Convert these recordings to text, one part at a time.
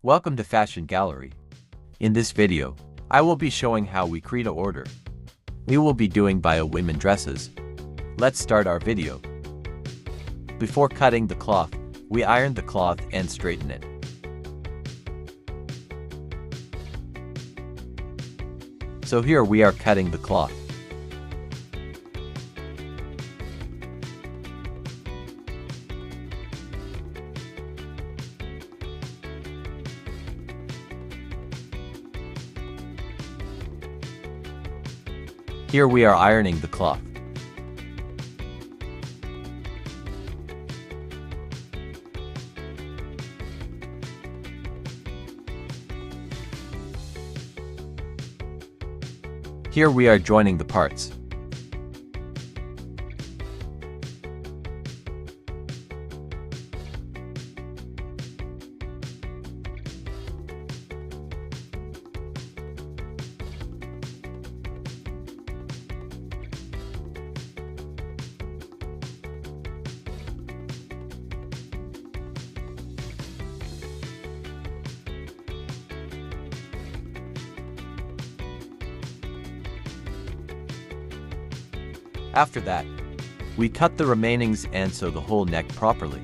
Welcome to Fashion Gallery. In this video, I will be showing how we create an order. We will be doing bio women dresses. Let's start our video. Before cutting the cloth, we iron the cloth and straighten it. So here we are cutting the cloth. Here we are ironing the cloth. Here we are joining the parts. After that, we cut the remainings and sew the whole neck properly.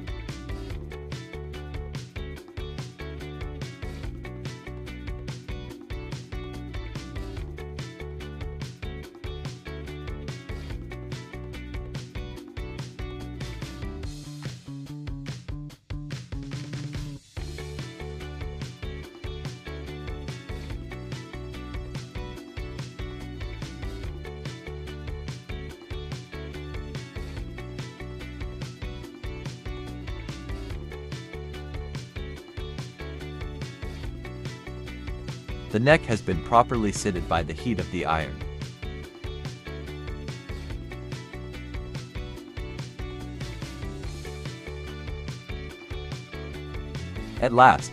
The neck has been properly sitted by the heat of the iron. At last,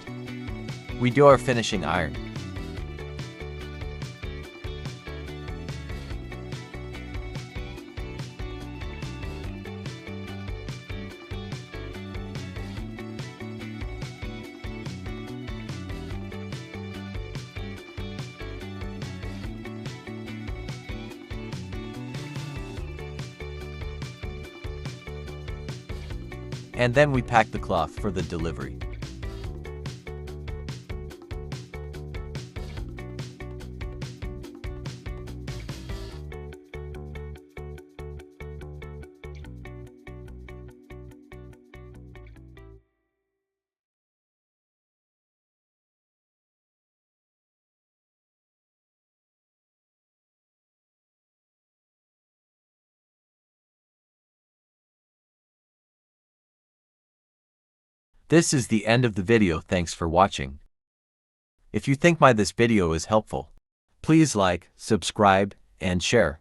we do our finishing iron. And then we pack the cloth for the delivery. This is the end of the video. Thanks for watching. If you think this video is helpful, please like, subscribe, and share.